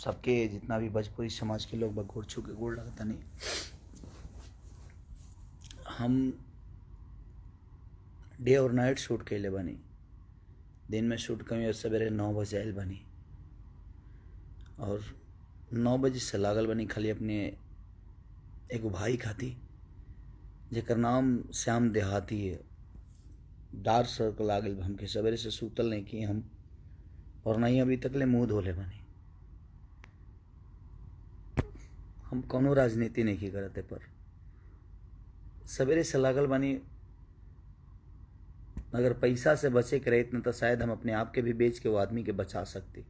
सबके जितना भी भोजपुरी समाज के लोग गोड़ छू के गोड़ लगता नहीं। हम डे और नाइट शूट कैले बनी। दिन में शूट कमी और सवेरे 9 बजे आयल बनी और 9 बजे से लागल बनी खाली अपने एगो भाई खाती जेकर नाम श्याम देहाती है। डार्क सर्कल आ गई हमके, सवेरे से सूतल नहीं कि हम, और नहीं अभी तक ले मुँह धोले बनी। हम कोनो राजनीति नहीं की करते पर सवेरे से लागल बनी। अगर पैसा से बचे के रहे तो शायद हम अपने आप के भी बेच के वो आदमी के बचा सकते।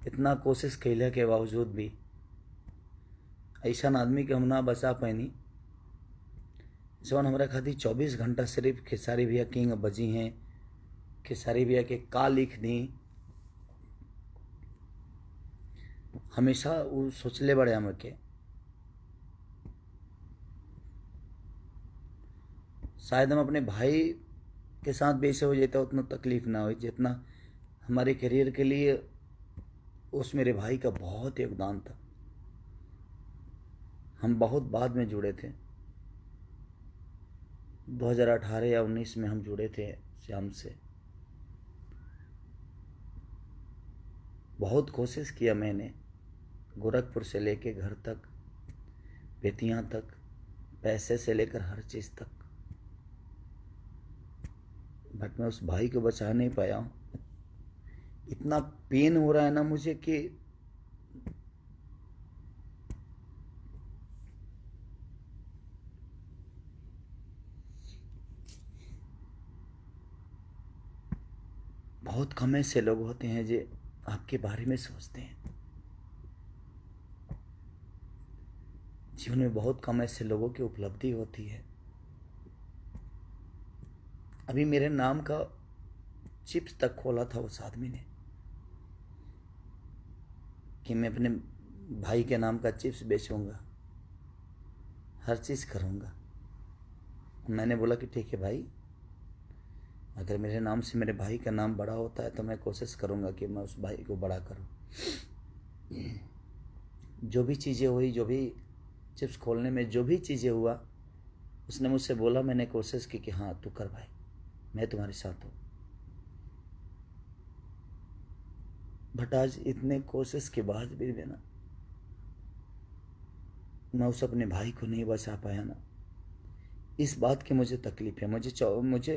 इतना कोशिश कैले के बावजूद भी ऐसा आदमी के हम ना बचा पैनी जौन हमारा खातिर 24 घंटा सिर्फ खेसारी भैया किंग बजी हैं। खेसारी भैया के का लिख दी हमेशा वो सोचले बड़े हम के शायद हम अपने भाई के साथ बेसे हो जाता उतना तकलीफ ना हो जितना हमारे करियर के लिए उस मेरे भाई का बहुत योगदान था। हम बहुत बाद में जुड़े थे, 2018 या 19 में हम जुड़े थे श्याम से। बहुत कोशिश किया मैंने, गोरखपुर से लेके घर तक, बेतियां तक, पैसे से लेकर हर चीज़ तक, बट मैं उस भाई को बचा नहीं पाया हूँ। इतना पेन हो रहा है ना मुझे कि बहुत कम ऐसे लोग होते हैं जो आपके बारे में सोचते हैं। जीवन में बहुत कम ऐसे लोगों की उपलब्धि होती है। अभी मेरे नाम का चिप्स तक खोला था उस आदमी ने कि मैं अपने भाई के नाम का चिप्स बेचूंगा, हर चीज़ करूंगा। मैंने बोला कि ठीक है भाई, अगर मेरे नाम से मेरे भाई का नाम बड़ा होता है तो मैं कोशिश करूंगा कि मैं उस भाई को बड़ा करूं। जो भी चीज़ें हुई, जो भी चिप्स खोलने में जो भी चीज़ें हुआ, उसने मुझसे बोला, मैंने कोशिश की कि हाँ तू कर भाई, मैं तुम्हारे साथ हूँ। बट आज इतने कोशिश के बाद भी ना मैं उस अपने भाई को नहीं बचा पाया ना, इस बात की मुझे तकलीफ है। मुझे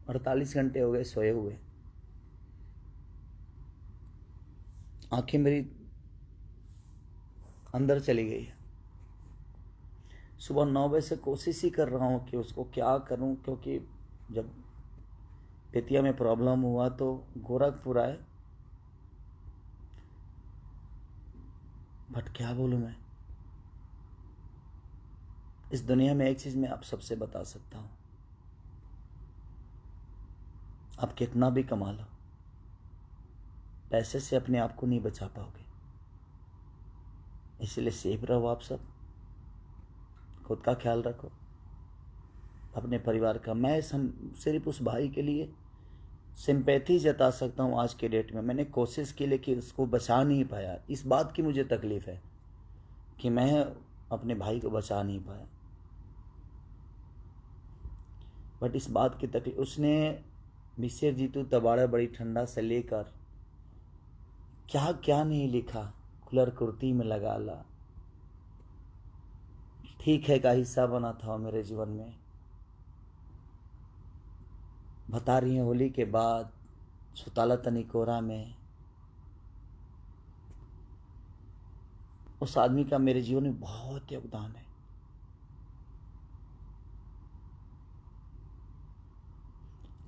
48 घंटे हो गए सोए हुए, आंखें मेरी अंदर चली गई है। सुबह 9 बजे से कोशिश ही कर रहा हूँ कि उसको क्या करूँ, क्योंकि जब बेतिया में प्रॉब्लम हुआ तो गोरखपुर आए। बट क्या बोलूँ मैं, इस दुनिया में एक चीज़ मैं आप सबसे बता सकता हूँ, आप कितना भी कमा लो, पैसे से अपने आप को नहीं बचा पाओगे। इसलिए सेफ रहो आप सब, खुद का ख्याल रखो, अपने परिवार का। मैं सिर्फ उस भाई के लिए सिंपैथी जता सकता हूँ आज के डेट में। मैंने कोशिश की लेकिन उसको बचा नहीं पाया। इस बात की मुझे तकलीफ है कि मैं अपने भाई को बचा नहीं पाया। बट इस बात की तकलीफ, उसने मिसेर जीतू तबाड़ा बड़ी ठंडा से लेकर क्या क्या नहीं लिखा, खुलर कुर्ती में लगा ला, ठीक है का हिस्सा बना था मेरे जीवन में। बता रही हैं होली के बाद, सुताला तनी कोरा में, उस आदमी का मेरे जीवन में बहुत योगदान है।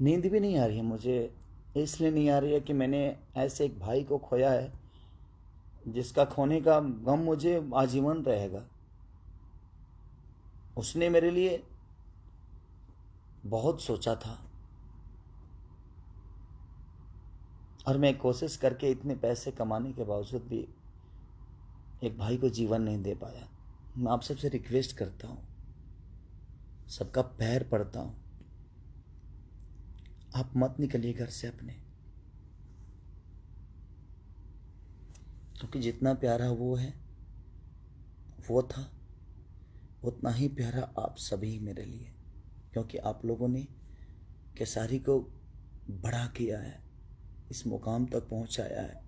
नींद भी नहीं आ रही है मुझे, इसलिए नहीं आ रही है कि मैंने ऐसे एक भाई को खोया है जिसका खोने का गम मुझे आजीवन रहेगा। उसने मेरे लिए बहुत सोचा था और मैं कोशिश करके इतने पैसे कमाने के बावजूद भी एक भाई को जीवन नहीं दे पाया। मैं आप सबसे रिक्वेस्ट करता हूँ, सबका पैर पड़ता हूँ, आप मत निकलिए घर से अपने। क्योंकि जितना प्यारा वो है, वो था, उतना ही प्यारा आप सभी मेरे लिए, क्योंकि आप लोगों ने केसारी को बड़ा किया है, इस मुकाम तक पहुंचाया है।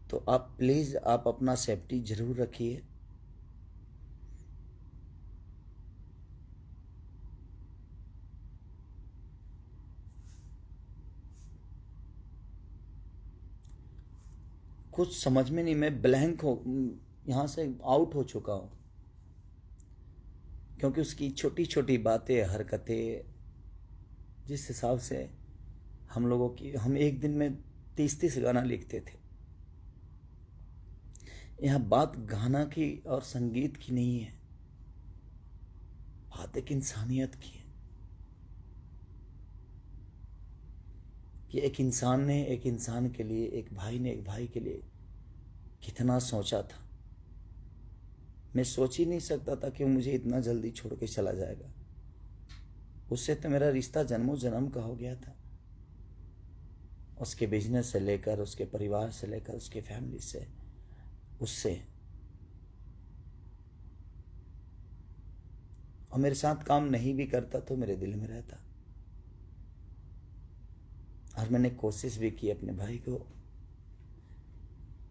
तो आप प्लीज़ आप अपना सेफ्टी ज़रूर रखिए। कुछ समझ में नहीं, मैं ब्लैंक हो, यहाँ से आउट हो चुका हूँ, क्योंकि उसकी छोटी छोटी बातें, हरकतें, जिस हिसाब से हम लोगों की, हम एक दिन में 30-30 गाना लिखते थे। यहाँ बात गाना की और संगीत की नहीं है, बात एक इंसानियत की है कि एक इंसान ने एक इंसान के लिए, एक भाई ने एक भाई के लिए कितना सोचा था। मैं सोच ही नहीं सकता था कि वो मुझे इतना जल्दी छोड़ के चला जाएगा। उससे तो मेरा रिश्ता जन्मों जन्म का हो गया था, उसके बिजनेस से लेकर, उसके परिवार से लेकर, उसके फैमिली से, उससे। और मेरे साथ काम नहीं भी करता तो मेरे दिल में रहता। और मैंने कोशिश भी की अपने भाई को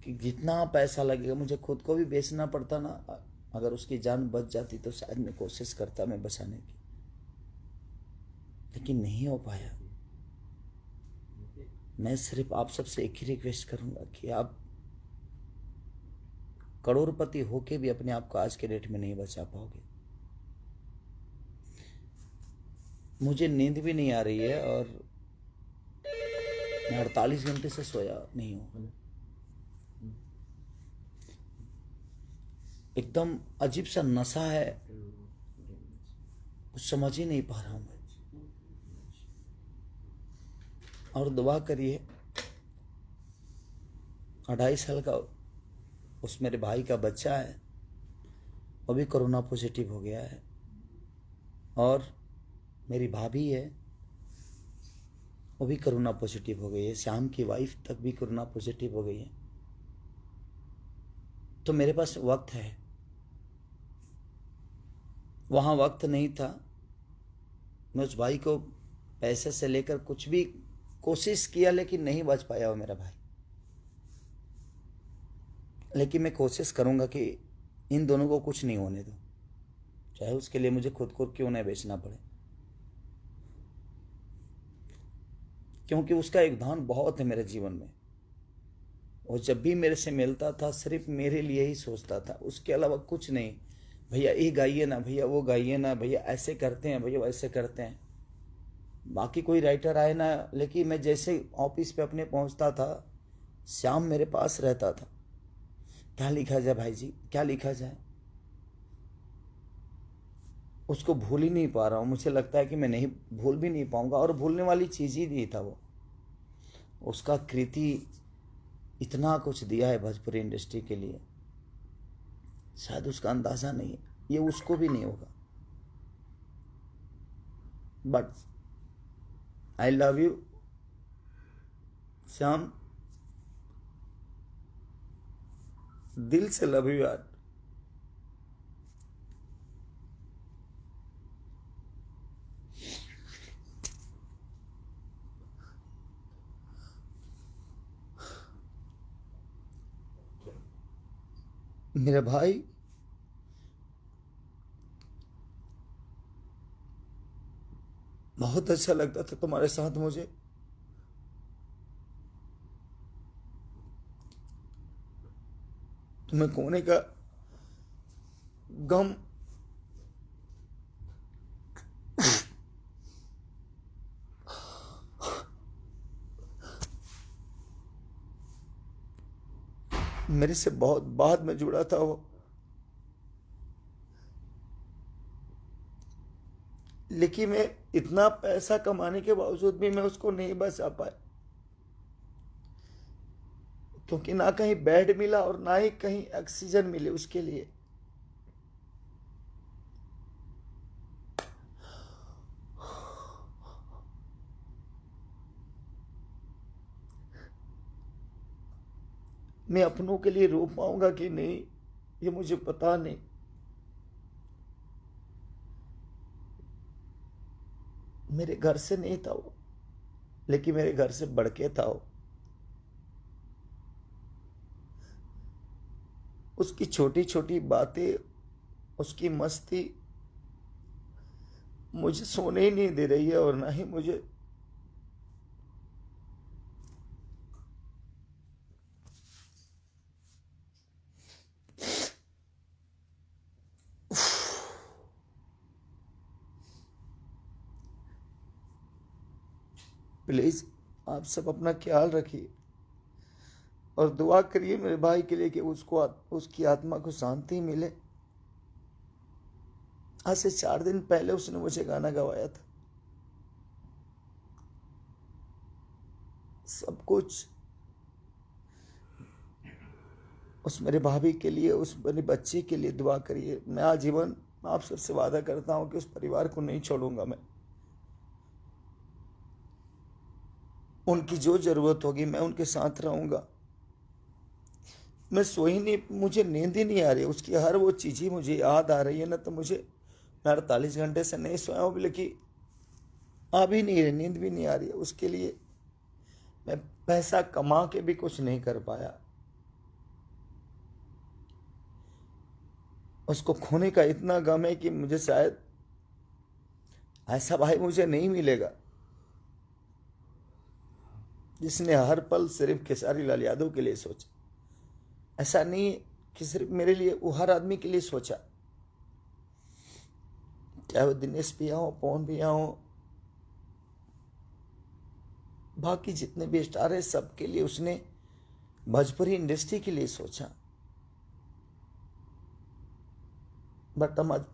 कि जितना पैसा लगेगा, मुझे खुद को भी बेचना पड़ता ना, अगर उसकी जान बच जाती तो शायद मैं कोशिश करता मैं बचाने की, लेकिन नहीं हो पाया। मैं सिर्फ आप सबसे एक ही रिक्वेस्ट करूंगा कि आप करोड़पति होके भी अपने आप को आज के डेट में नहीं बचा पाओगे। मुझे नींद भी नहीं आ रही है और मैं 48 घंटे से सोया नहीं हूँ। एकदम अजीब सा नशा है, कुछ समझ ही नहीं पा रहा हूँ मैं। और दुआ करिए, 2.5 साल का उस मेरे भाई का बच्चा है, वो भी कोरोना पॉजिटिव हो गया है। और मेरी भाभी है, वो भी कोरोना पॉजिटिव हो गई है। श्याम की वाइफ तक भी कोरोना पॉजिटिव हो गई है। तो मेरे पास वक्त है, वहाँ वक्त नहीं था। मैं उस भाई को पैसे से लेकर कुछ भी कोशिश किया, लेकिन नहीं बच पाया वो मेरा भाई। लेकिन मैं कोशिश करूँगा कि इन दोनों को कुछ नहीं होने दो, चाहे उसके लिए मुझे खुद को क्यों न बेचना पड़े, क्योंकि उसका योगदान बहुत है मेरे जीवन में। वो जब भी मेरे से मिलता था सिर्फ मेरे लिए ही सोचता था, उसके अलावा कुछ नहीं। भैया ये गाइए ना, भैया वो गाइए ना, भैया ऐसे करते हैं, भैया वैसे करते हैं। बाकी कोई राइटर आए ना, लेकिन मैं जैसे ऑफिस पे अपने पहुंचता था, श्याम मेरे पास रहता था। क्या लिखा जाए भाई जी, क्या लिखा जाए? उसको भूल ही नहीं पा रहा हूँ। मुझे लगता है कि मैं नहीं भूल भी नहीं पाऊंगा, और भूलने वाली चीज़ ही नहीं था वो। उसका कृति इतना कुछ दिया है भोजपुरी इंडस्ट्री के लिए, शायद उसका अंदाज़ा नहीं है, ये उसको भी नहीं होगा। But I love you Shyam, दिल से लव यू यार। मेरे भाई, बहुत अच्छा लगता था तुम्हारे साथ मुझे। तुम्हें खोने का गम मेरे से बहुत बाद में जुड़ा था वो, लेकिन मैं इतना पैसा कमाने के बावजूद भी मैं उसको नहीं बचा पाया, क्योंकि ना कहीं बेड मिला और ना ही कहीं ऑक्सीजन मिले उसके लिए। मैं अपनों के लिए रो पाऊंगा कि नहीं, ये मुझे पता नहीं। मेरे घर से नहीं था वो, लेकिन मेरे घर से बढ़ के था वो। उसकी छोटी छोटी बातें, उसकी मस्ती मुझे सोने ही नहीं दे रही है, और ना ही मुझे प्लीज आप सब अपना ख्याल रखिए और दुआ करिए मेरे भाई के लिए कि उसको, उसकी आत्मा को शांति मिले। आज से 4 दिन पहले उसने मुझे गाना गवाया था। सब कुछ उस मेरे भाभी के लिए, उस मेरे बच्चे के लिए दुआ करिए। मैं आजीवन आप सबसे वादा करता हूं कि उस परिवार को नहीं छोड़ूंगा। मैं उनकी जो जरूरत होगी मैं उनके साथ रहूंगा। मैं सो ही नहीं, मुझे नींद ही नहीं आ रही। उसकी हर वो चीज़ ही मुझे याद आ रही है ना, तो मुझे, मैं 48 घंटे से नहीं सोया हूँ, लेकिन आ भी नहीं रही, नींद भी नहीं आ रही है। उसके लिए मैं पैसा कमा के भी कुछ नहीं कर पाया। उसको खोने का इतना गम है कि मुझे शायद ऐसा भाई मुझे नहीं मिलेगा जिसने हर पल सिर्फ खेसारी लाल यादव के लिए सोचा। ऐसा नहीं कि सिर्फ मेरे लिए, वो हर आदमी के लिए सोचा। चाहे वो दिनेश भैया हो, पवन भैया हो, बाकी जितने भी स्टार है, सबके लिए उसने भोजपुरी इंडस्ट्री के लिए सोचा। बट हम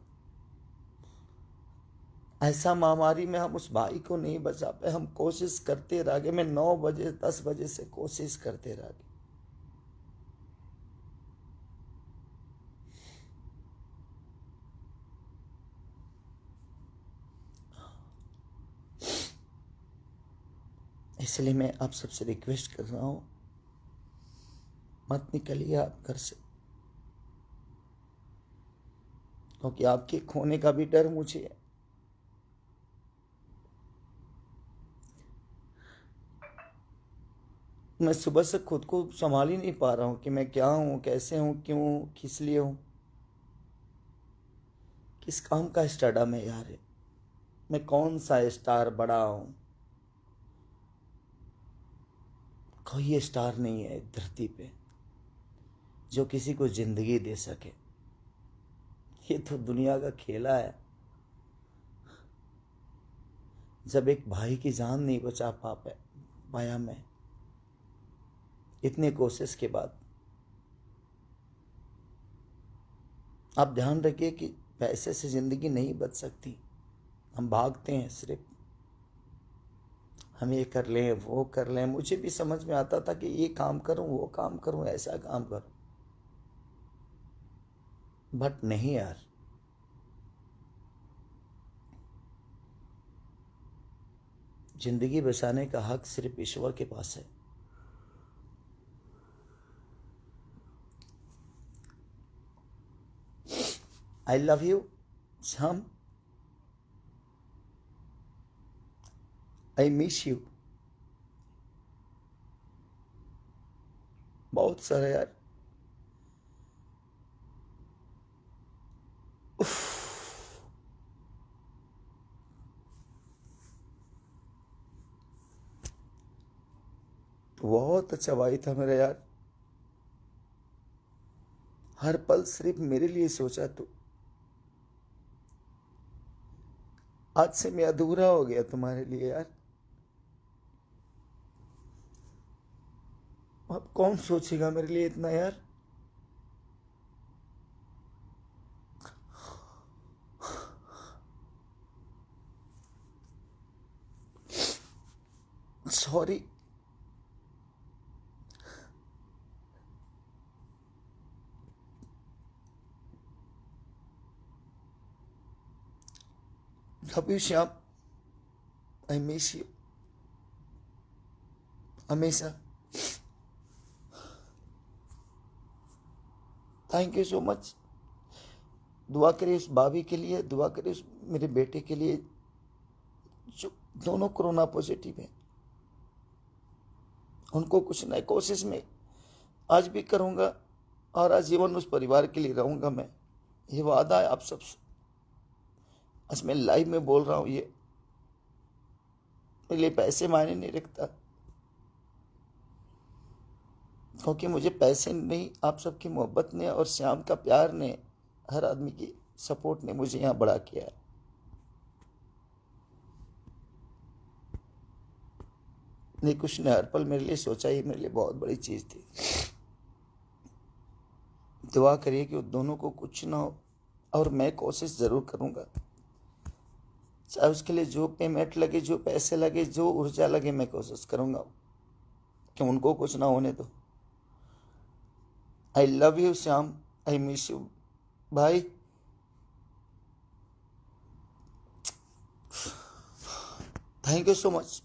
ऐसा महामारी में हम उस भाई को नहीं बचा पाए। हम कोशिश करते रह गए। मैं 9 बजे 10 बजे से कोशिश करते रह गए। इसलिए मैं आप सबसे रिक्वेस्ट कर रहा हूं, मत निकलिए आप घर से, क्योंकि आपके खोने का भी डर मुझे है। मैं सुबह से खुद को संभाल ही नहीं पा रहा हूँ कि मैं क्या हूँ, कैसे हूँ, क्यों, किस लिए हूँ, किस काम का स्टारडम है यार। मैं कौन सा स्टार बड़ा हूँ। कोई स्टार नहीं है धरती पे जो किसी को जिंदगी दे सके। ये तो दुनिया का खेला है। जब एक भाई की जान नहीं बचा पाया मैं, इतने कोशिश के बाद। आप ध्यान रखिए कि पैसे से जिंदगी नहीं बच सकती। हम भागते हैं सिर्फ, हम ये कर लें, वो कर लें। मुझे भी समझ में आता था कि ये काम करूं, वो काम करूं, ऐसा काम करूं, बट नहीं यार। जिंदगी बचाने का हक सिर्फ ईश्वर के पास है। आई love you Shyam, I miss you बहुत सारा यार। बहुत अच्छा भाई था मेरा यार। हर पल सिर्फ मेरे लिए सोचा तू। आज से मैं अधूरा हो गया तुम्हारे लिए यार। अब कौन सोचेगा मेरे लिए इतना यार। Sorry. Love you Shyam, I miss you हमेशा। Thank you so much. दुआ करिए उस भाभी के लिए, दुआ करिए उस मेरे बेटे के लिए जो दोनों कोरोना पॉजिटिव हैं। उनको कुछ नई कोशिश में आज भी करूँगा और आजीवन उस परिवार के लिए रहूँगा। मैं ये वादा है आप सबसे, आज मैं लाइव में बोल रहा हूँ। ये मेरे लिए पैसे मायने नहीं रखता, क्योंकि मुझे पैसे नहीं, आप सबकी मोहब्बत ने और श्याम का प्यार ने, हर आदमी की सपोर्ट ने मुझे यहाँ बड़ा किया है। नहीं, कुछ ने हर पल मेरे लिए सोचा, ही मेरे लिए बहुत बड़ी चीज़ थी। दुआ करिए कि उन दोनों को कुछ ना हो, और मैं कोशिश ज़रूर करूँगा, चाहे उसके लिए जो पेमेंट लगे, जो पैसे लगे, जो ऊर्जा लगे, मैं कोशिश करूँगा कि उनको कुछ ना होने दो। I love you Shyam, I miss you भाई। Thank you so much.